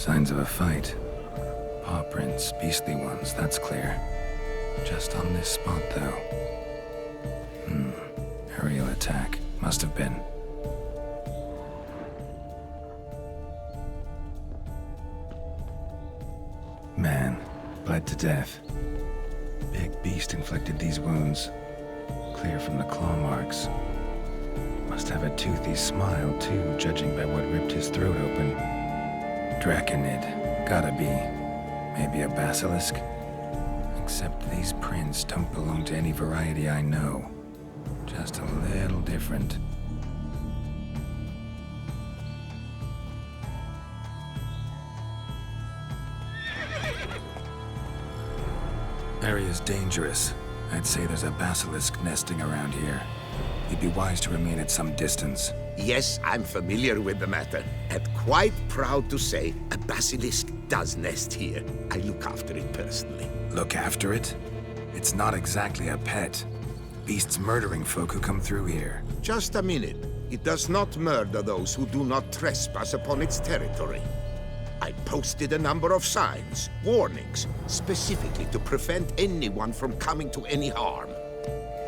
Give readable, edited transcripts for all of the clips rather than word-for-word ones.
Signs of a fight. Paw prints, beastly ones, that's clear. Just on this spot, though. Aerial attack. Must have been. Man, bled to death. Big beast inflicted these wounds. Clear from the claw marks. Must have a toothy smile, too, judging by what ripped his throat open. Draconid. Gotta be. Maybe a basilisk? Except these prints don't belong to any variety I know. Just a little different. Area's dangerous. I'd say there's a basilisk nesting around here. You'd be wise to remain at some distance. Yes, I'm familiar with the matter, and quite proud to say a basilisk does nest here. I look after it personally. Look after it? It's not exactly a pet. Beast's murdering folk who come through here. Just a minute. It does not murder those who do not trespass upon its territory. I posted a number of signs, warnings, specifically to prevent anyone from coming to any harm.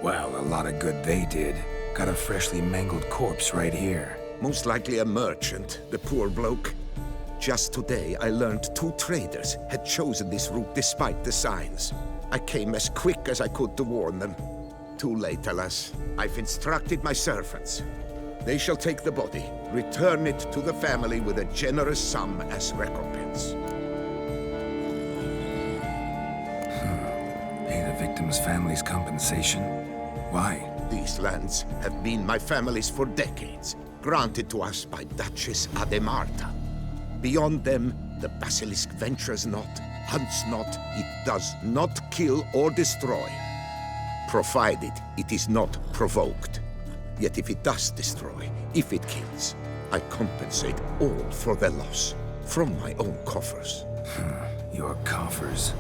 Well, a lot of good they did. Got a freshly mangled corpse right here. Most likely a merchant, the poor bloke. Just today, I learned 2 traders had chosen this route despite the signs. I came as quick as I could to warn them. Too late, alas. I've instructed my servants. They shall take the body, return it to the family with a generous sum as recompense. Pay the victim's family's compensation? Why? These lands have been my family's for decades, granted to us by Duchess Ademarta. Beyond them, the basilisk ventures not, hunts not, it does not kill or destroy, provided it is not provoked. Yet if it does destroy, if it kills, I compensate all for their loss, from my own coffers. Your coffers?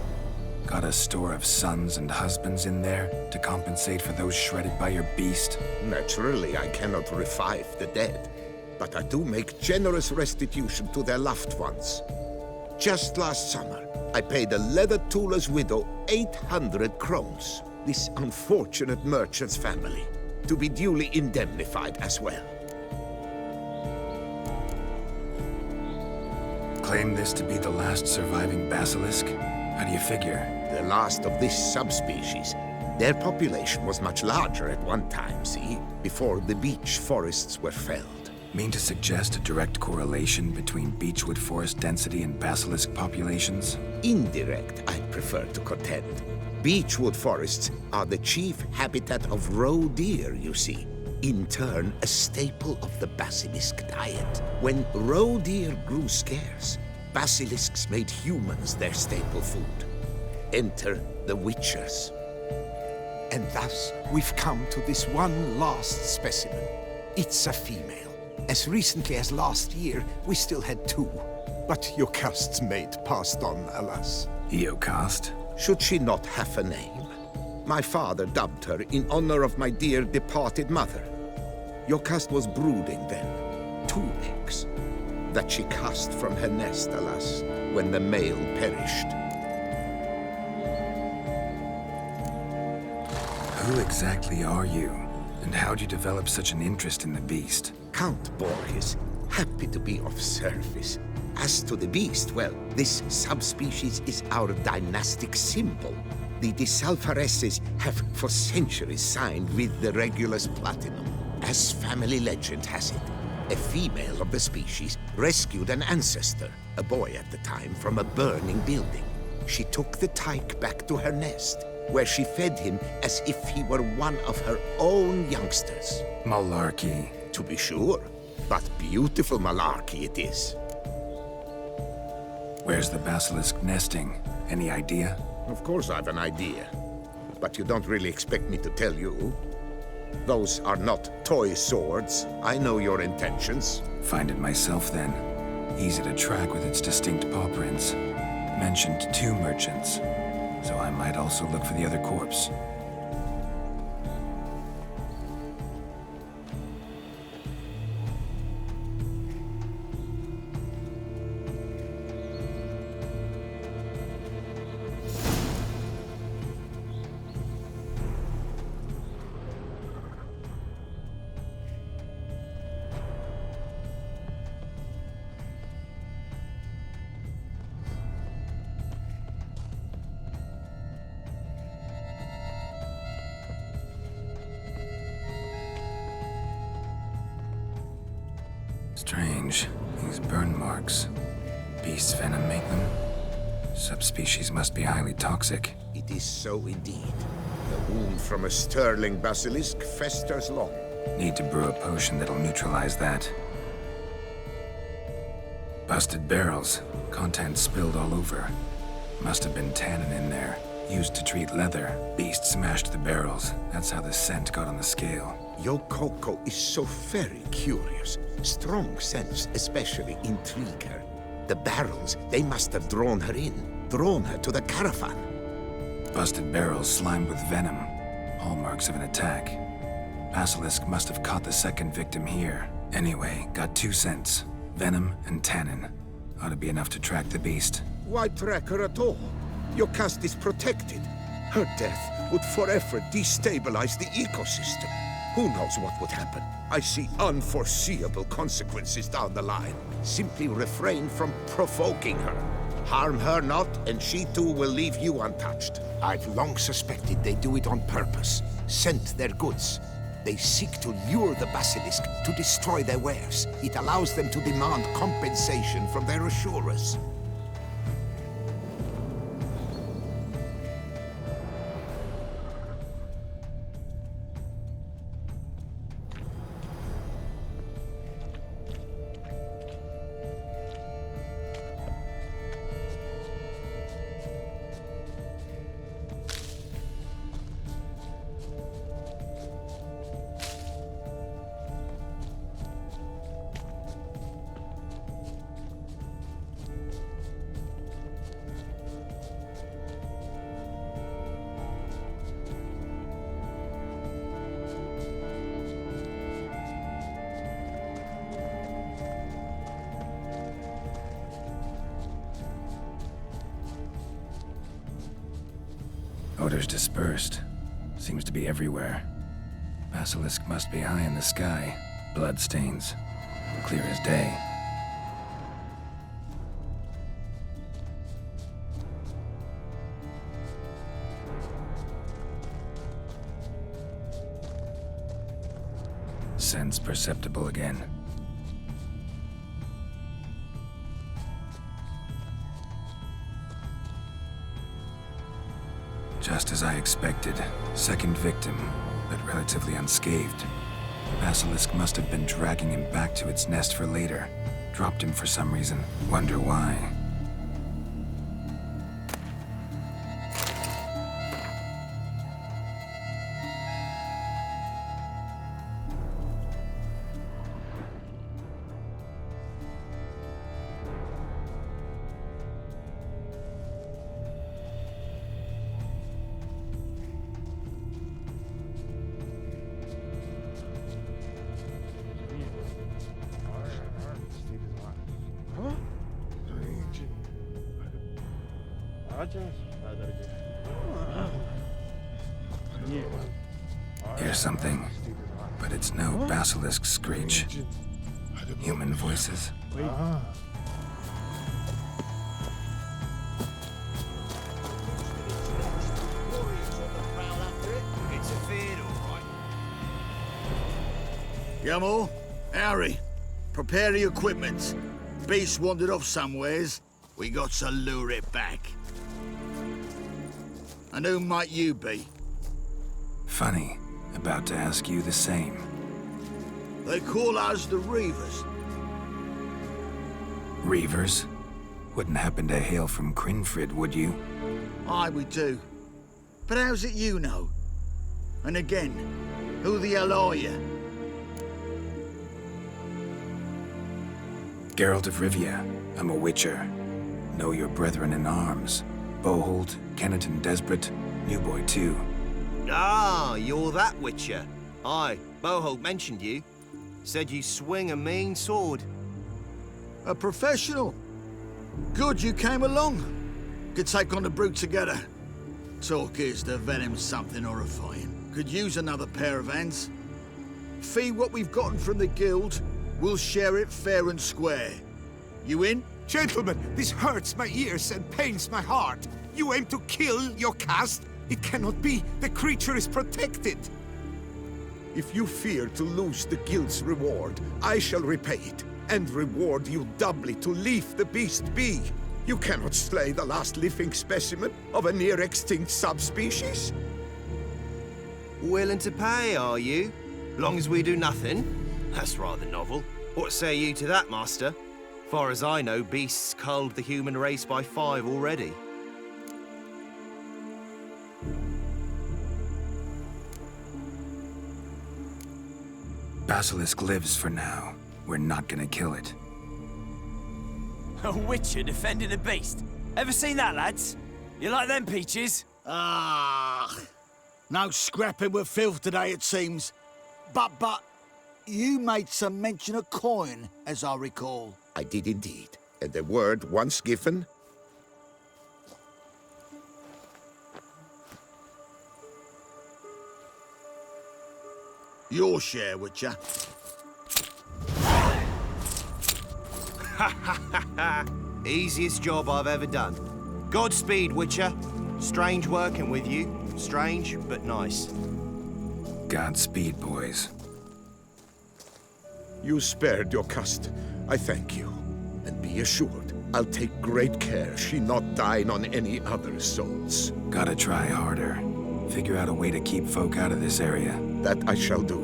Got a store of sons and husbands in there to compensate for those shredded by your beast? Naturally, I cannot revive the dead, but I do make generous restitution to their loved ones. Just last summer, I paid a leather tooler's widow 800 crowns, this unfortunate merchant's family, to be duly indemnified as well. Claim this to be the last surviving basilisk? How do you figure? The last of this subspecies. Their population was much larger at one time, see? Before the beech forests were felled. Mean to suggest a direct correlation between beechwood forest density and basilisk populations? Indirect, I prefer to contend. Beechwood forests are the chief habitat of roe deer, you see. In turn, a staple of the basilisk diet. When roe deer grew scarce, basilisks made humans their staple food. Enter the witchers. And thus, we've come to this one last specimen. It's a female. As recently as last year, we still had 2. But Jocast's mate passed on, alas. Jocast? Should she not have a name? My father dubbed her in honor of my dear departed mother. Jocast was brooding then. 2 eggs. That she cast from her nest, alas, when the male perished. Who exactly are you? And how'd you develop such an interest in the beast? Count Borges, happy to be of service. As to the beast, well, this subspecies is our dynastic symbol. The de Salfareses have for centuries signed with the Regulus Platinum. As family legend has it, a female of the species rescued an ancestor, a boy at the time, from a burning building. She took the tyke back to her nest, where she fed him as if he were one of her own youngsters. Malarkey. To be sure, but beautiful malarkey it is. Where's the basilisk nesting? Any idea? Of course I've an idea, but you don't really expect me to tell you. Those are not toy swords. I know your intentions. Find it myself then. Easy to track with its distinct paw prints. Mentioned 2 merchants, so I might also look for the other corpse. Strange. These burn marks. Beast's venom make them? Subspecies must be highly toxic. It is so indeed. The wound from a sterling basilisk festers long. Need to brew a potion that'll neutralize that. Busted barrels. Contents spilled all over. Must have been tannin in there. Used to treat leather. Beast smashed the barrels. That's how the scent got on the scale. Yokoko is so very curious. Strong sense especially intrigue her. The barrels, they must have drawn her in. Drawn her to the caravan. Busted barrels slimed with venom. Hallmarks of an attack. Basilisk must have caught the second victim here. Anyway, got 2 cents. Venom and tannin. Ought to be enough to track the beast. Why track her at all? Your caste is protected. Her death would forever destabilize the ecosystem. Who knows what would happen? I see unforeseeable consequences down the line. Simply refrain from provoking her. Harm her not, and she too will leave you untouched. I've long suspected they do it on purpose. Scent their goods. They seek to lure the basilisk to destroy their wares. It allows them to demand compensation from their assurers. Odors dispersed. Seems to be everywhere. Basilisk must be high in the sky. Blood stains. Clear as day. Scents perceptible again. Just as I expected. Second victim, but relatively unscathed. Basilisk must have been dragging him back to its nest for later. Dropped him for some reason. Wonder why. Hear something, but it's no basilisk screech. Human voices. Yamo, Harry, prepare the equipment. Beast wandered off somewheres. We got to lure it back. And who might you be? Funny. About to ask you the same. They call us the Reavers. Reavers? Wouldn't happen to hail from Crinfrid, would you? Aye, we do. But how's it you know? And again, who the hell are you? Geralt of Rivia. I'm a witcher. Know your brethren in arms. Bohold, Kenneton Desperate, New Boy too. Ah, you're that witcher. Aye, Bohold mentioned you. Said you swing a mean sword. A professional. Good you came along. Could take on the brute together. Talk is the venom's something horrifying. Could use another pair of hands. Fee what we've gotten from the guild, we'll share it fair and square. You in? Gentlemen, this hurts my ears and pains my heart. You aim to kill your caste? It cannot be. The creature is protected. If you fear to lose the guild's reward, I shall repay it. and reward you doubly to leave the beast be. You cannot slay the last living specimen of a near-extinct subspecies. Willing to pay, are you? Long as we do nothing? That's rather novel. What say you to that, Master? Far as I know, beasts culled the human race by 5 already. Basilisk lives for now. We're not gonna kill it. A witcher defending a beast. Ever seen that, lads? You like them peaches? Ah, no scrapping with filth today, it seems. But, you made some mention of coin, as I recall. I did indeed. And the word once given... Your share, Witcher. Easiest job I've ever done. Godspeed, Witcher. Strange working with you. Strange, but nice. Godspeed, boys. You spared your cust. I thank you. And be assured, I'll take great care she not dine on any other souls. Gotta try harder. Figure out a way to keep folk out of this area. That I shall do.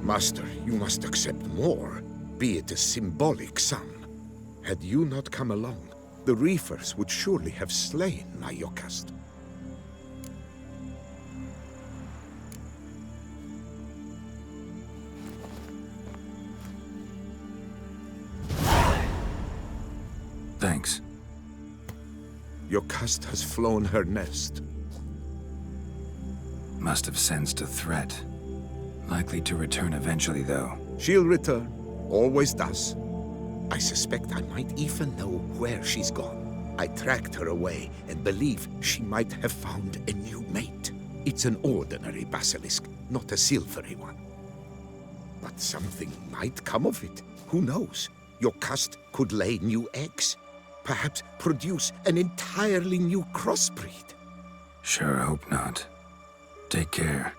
Master, you must accept more, be it a symbolic sum. Had you not come along, the reefers would surely have slain my Yokast. Thanks. Yokast has flown her nest. Must have sensed a threat. Likely to return eventually, though. She'll return. Always does. I suspect I might even know where she's gone. I tracked her away and believe she might have found a new mate. It's an ordinary basilisk, not a silvery one. But something might come of it. Who knows? Yokast could lay new eggs. Perhaps produce an entirely new crossbreed. Sure hope not. Take care.